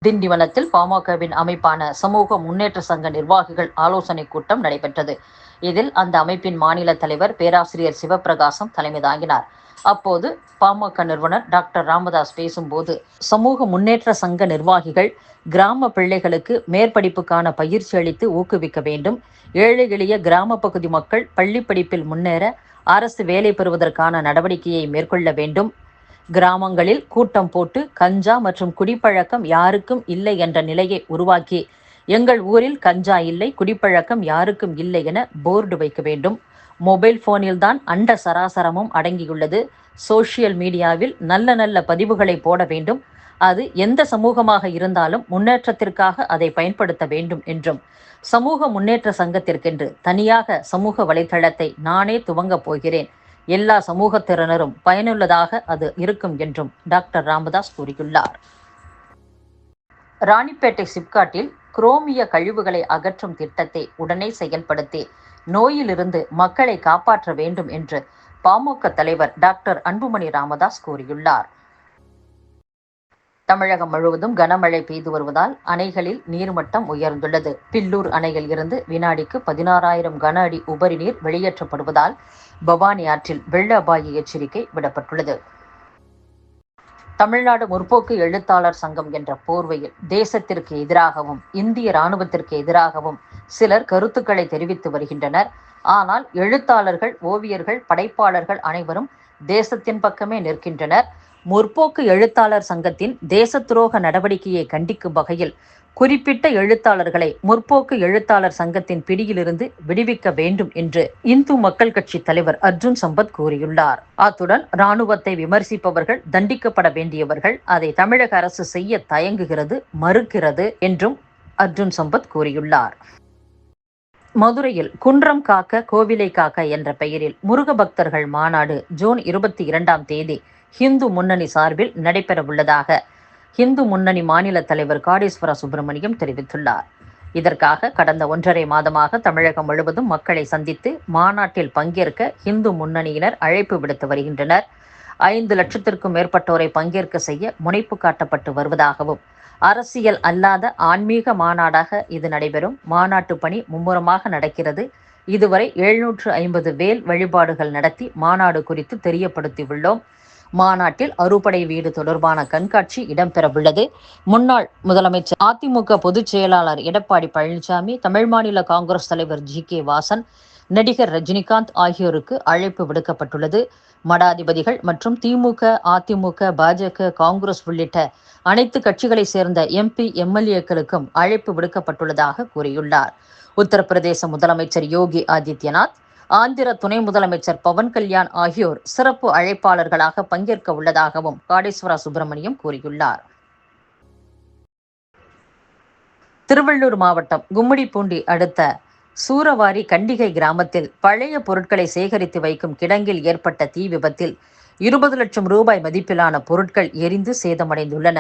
திண்டிவனத்தில் பாமகவின் அமைப்பான சமூக முன்னேற்ற சங்க நிர்வாகிகள் ஆலோசனைக் கூட்டம் நடைபெற்றது. இதில் அந்த அமைப்பின் மாநில தலைவர் பேராசிரியர் சிவபிரகாசம் தலைமை தாங்கினார். அப்போது பாமக நிறுவனர் டாக்டர் ராமதாஸ் பேசும்போது, சமூக முன்னேற்ற சங்க நிர்வாகிகள் கிராம பிள்ளைகளுக்கு மேற்படிப்புக்கான பயிற்சி அளித்து ஊக்குவிக்க வேண்டும். ஏழை எளிய கிராம பகுதி மக்கள் பள்ளி படிப்பில் முன்னேற அரசு வேலை பெறுவதற்கான நடவடிக்கையை மேற்கொள்ள வேண்டும். கிராமங்களில் கூட்டம் போட்டு கஞ்சா மற்றும் குடிப்பழக்கம் யாருக்கும் இல்லை என்ற நிலையை உருவாக்கி, எங்கள் ஊரில் கஞ்சா இல்லை, குடிப்பழக்கம் யாருக்கும் இல்லை என போர்டு வைக்க வேண்டும். மொபைல் போனில்தான் அண்ட சராசரமும் அடங்கியுள்ளது. சோசியல் மீடியாவில் நல்ல நல்ல பதிவுகளை போட வேண்டும். அது எந்த சமூகமாக இருந்தாலும் முன்னேற்றத்திற்காக அதை பயன்படுத்த வேண்டும் என்றும், சமூக முன்னேற்ற சங்கத்திற்கென்று தனியாக சமூக வலைதளத்தை நானே துவங்கப் போகிறேன். எல்லா சமூகத்தினரும் பயனுள்ளதாக அது இருக்கும் என்றும் டாக்டர் ராமதாஸ் கூறியுள்ளார். ராணிப்பேட்டை சிப்காட்டில் குரோமிய கழிவுகளை அகற்றும் திட்டத்தை உடனே செயல்படுத்தி நோயிலிருந்து மக்களை காப்பாற்ற வேண்டும் என்று பாமக தலைவர் டாக்டர் அன்புமணி ராமதாஸ் கூறியுள்ளார். தமிழகம் முழுவதும் கனமழை பெய்து வருவதால் அணைகளில் நீர்மட்டம் உயர்ந்துள்ளது. பில்லூர் அணையில் இருந்து வினாடிக்கு 16,000 கன அடி உபரி நீர் வெளியேற்றப்படுவதால் பவானி ஆற்றில் வெள்ள அபாய எச்சரிக்கை விடப்பட்டுள்ளது. தமிழ்நாடு முற்போக்கு எழுத்தாளர் சங்கம் என்ற போர்வையில் தேசத்திற்கு எதிராகவும் இந்திய இராணுவத்திற்கு எதிராகவும் சிலர் கருத்துக்களை தெரிவித்து வருகின்றனர். ஆனால் எழுத்தாளர்கள், ஓவியர்கள், படைப்பாளர்கள் அனைவரும் தேசத்தின் பக்கமே நிற்கின்றனர். முற்போக்கு எழுத்தாளர் சங்கத்தின் தேச துரோக நடவடிக்கையை கண்டிக்கும் வகையில் குறிப்பிட்ட எழுத்தாளர்களை முற்போக்கு எழுத்தாளர் சங்கத்தின் பிடியிலிருந்து விடுவிக்க வேண்டும் என்று இந்து மக்கள் கட்சி தலைவர் அர்ஜுன் சம்பத் கூறியுள்ளார். அத்துடன் இராணுவத்தை விமர்சிப்பவர்கள் தண்டிக்கப்பட வேண்டியவர்கள், அதை தமிழக அரசு செய்ய தயங்குகிறது, மறுக்கிறது என்றும் அர்ஜுன் சம்பத் கூறியுள்ளார். மதுரையில் குன்றம் காக்க கோவிலை காக்க என்ற பெயரில் முருக பக்தர்கள் மாநாடு ஜூன் 22ஆம் தேதி ஹிந்து முன்னணி சார்பில் நடைபெறவுள்ளதாக ஹிந்து முன்னணி மாநில தலைவர் காடேஸ்வர சுப்பிரமணியம் தெரிவித்துள்ளார். இதற்காக கடந்த 1.5 மாதமாக தமிழகம் முழுவதும் மக்களை சந்தித்து மாநாட்டில் பங்கேற்க ஹிந்து முன்னணியினர் அழைப்பு விடுத்து வருகின்றனர். 5 லட்சத்திற்கும் மேற்பட்டோரை பங்கேற்க செய்ய முனைப்பு காட்டப்பட்டு வருவதாகவும், அரசியல் அல்லாத ஆன்மீக மாநாடாக இது நடைபெறும். மாநாட்டு பணி மும்முரமாக நடக்கிறது. இதுவரை 750 வேல் வழிபாடுகள் நடத்தி மாநாடு குறித்து தெரியப்படுத்தியுள்ளோம். மாநாட்டில் அறுபடை வீடு தொடர்பான கண்காட்சி இடம்பெறவுள்ளது. முன்னாள் முதலமைச்சர், அதிமுக பொதுச் செயலாளர் எடப்பாடி பழனிசாமி, தமிழ் மாநில காங்கிரஸ் தலைவர் ஜி.கே. வாசன், நடிகர் ரஜினிகாந்த் ஆகியோருக்கு அழைப்பு விடுக்கப்பட்டுள்ளது. மடாதிபதிகள் மற்றும் திமுக, அதிமுக, பாஜக, காங்கிரஸ் உள்ளிட்ட அனைத்து கட்சிகளை சேர்ந்த எம்பி, எம்எல்ஏக்களுக்கும் அழைப்பு விடுக்கப்பட்டுள்ளதாக கூறியுள்ளார். உத்தரப்பிரதேச முதலமைச்சர் யோகி ஆதித்யநாத், ஆந்திர துணை முதலமைச்சர் பவன் கல்யாண் ஆகியோர் சிறப்பு அழைப்பாளர்களாக பங்கேற்க உள்ளதாகவும் காடேஸ்வர சுப்பிரமணியம் கூறியுள்ளார். திருவள்ளூர் மாவட்டம் கும்மிடிப்பூண்டி அடுத்த சூரவாரி கண்டிகை கிராமத்தில் பழைய பொருட்களை சேகரித்து வைக்கும் கிடங்கில் ஏற்பட்ட தீ விபத்தில் 20 லட்சம் ரூபாய் மதிப்பிலான பொருட்கள் எரிந்து சேதமடைந்துள்ளன.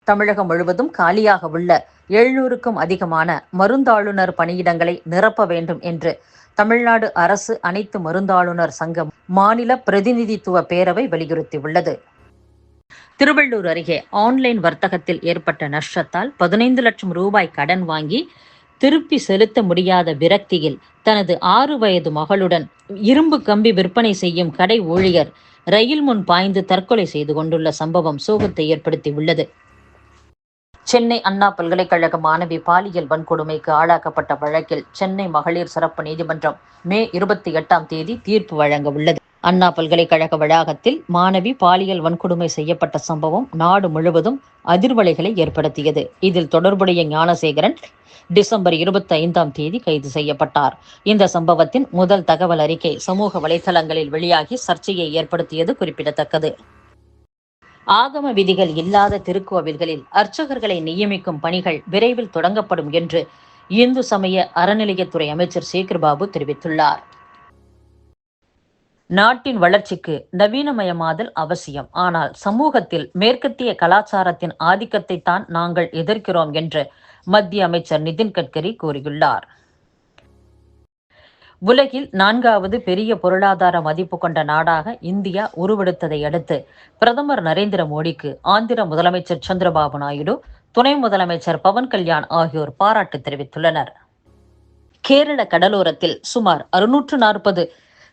தமிழகம் முழுவதும் காலியாக உள்ள 700க்கும் அதிகமான மருந்தாளுநர் பணியிடங்களை நிரப்ப வேண்டும் என்று தமிழ்நாடு அரசு அனைத்து மருந்தாளுநர் சங்கம் மாநில பிரதிநிதித்துவ பேரவை வலியுறுத்தியுள்ளது. திருவள்ளூர் அருகே ஆன்லைன் வர்த்தகத்தில் ஏற்பட்ட நஷ்டத்தால் 15 லட்சம் ரூபாய் கடன் வாங்கி திருப்பி செலுத்த முடியாத விரக்தியில் தனது 6 வயது மகளுடன் இரும்பு கம்பி விற்பனை செய்யும் கடை ஊழியர் ரயில் முன் பாய்ந்து தற்கொலை செய்து கொண்டுள்ள சம்பவம் சோகத்தை ஏற்படுத்தியுள்ளது. சென்னை அண்ணா பல்கலைக்கழக மாணவி பாலியல் வன்கொடுமைக்கு ஆளாக்கப்பட்ட வழக்கில் சென்னை மகளிர் சிறப்பு நீதிமன்றம் மே 28ஆம் தேதி தீர்ப்பு வழங்க உள்ளது. அண்ணா பல்கலைக்கழக வளாகத்தில் மாணவி பாலியல் வன்கொடுமை செய்யப்பட்ட சம்பவம் நாடு முழுவதும் அதிர்வலைகளை ஏற்படுத்தியது. இதில் தொடர்புடைய ஞானசேகரன் டிசம்பர் 25ஆம் தேதி கைது செய்யப்பட்டார். இந்த சம்பவத்தின் முதல் தகவல் அறிக்கை சமூக வலைதளங்களில் வெளியாகி சர்ச்சையை ஏற்படுத்தியது குறிப்பிடத்தக்கது. ஆகம விதிகள் இல்லாத திருக்கோவில்களில் அர்ச்சகர்களை நியமிக்கும் பணிகள் விரைவில் தொடங்கப்படும் என்று இந்து சமய அறநிலையத்துறை அமைச்சர் சேகர்பாபு தெரிவித்துள்ளார். நாட்டின் வளர்ச்சிக்கு நவீனமயமாதல் அவசியம். ஆனால் சமூகத்தில் மேற்கத்திய கலாச்சாரத்தின் ஆதிக்கத்தை தான் நாங்கள் எதிர்க்கிறோம் என்று மத்திய அமைச்சர் நிதின் கட்கரி கூறியுள்ளார். உலகில் 4வது பெரிய பொருளாதார மதிப்பு கொண்ட நாடாக இந்தியா உருவெடுத்ததை அடுத்து பிரதமர் நரேந்திர மோடிக்கு ஆந்திர முதலமைச்சர் சந்திரபாபு நாயுடு, துணை முதலமைச்சர் பவன் கல்யாண் ஆகியோர் பாராட்டு தெரிவித்துள்ளனர். கேரள கடலோரத்தில் சுமார் 640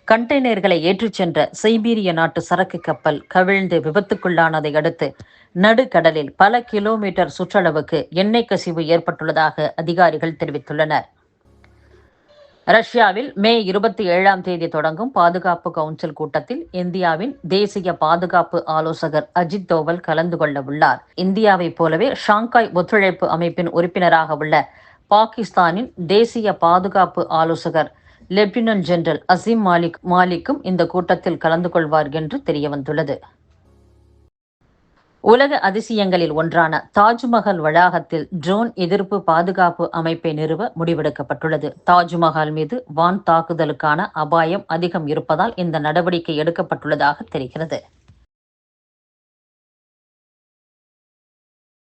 கண்டெய்னர்களை ஏற்றிச் சென்ற சைபீரிய நாட்டு சரக்கு கப்பல் கவிழ்ந்து விபத்துக்குள்ளானதை அடுத்து நடுக்கடலில் பல கிலோமீட்டர் சுற்றளவுக்கு எண்ணெய் கசிவு ஏற்பட்டுள்ளதாக அதிகாரிகள் தெரிவித்துள்ளனர். ரஷ்யாவில் மே 27ஆம் தேதி தொடங்கும் பாதுகாப்பு கவுன்சில் கூட்டத்தில் இந்தியாவின் தேசிய பாதுகாப்பு ஆலோசகர் அஜித் தோவல் கலந்து கொள்ள உள்ளார். இந்தியாவைப் போலவே ஷாங்காய் ஒத்துழைப்பு அமைப்பின் உறுப்பினராக உள்ள பாகிஸ்தானின் தேசிய பாதுகாப்பு ஆலோசகர் லெப்டினன்ட் ஜெனரல் அசீம் மாலிக்கும் இந்த கூட்டத்தில் கலந்து கொள்வார் என்று தெரியவந்துள்ளது. உலக அதிசயங்களில் ஒன்றான தாஜ்மஹால் வளாகத்தில் ட்ரோன் எதிர்ப்பு பாதுகாப்பு அமைப்பை நிறுவ முடிவெடுக்கப்பட்டுள்ளது. தாஜ்மஹால் மீது வான் தாக்குதலுக்கான அபாயம் அதிகம் இருப்பதால் இந்த நடவடிக்கை எடுக்கப்பட்டுள்ளதாக தெரிகிறது.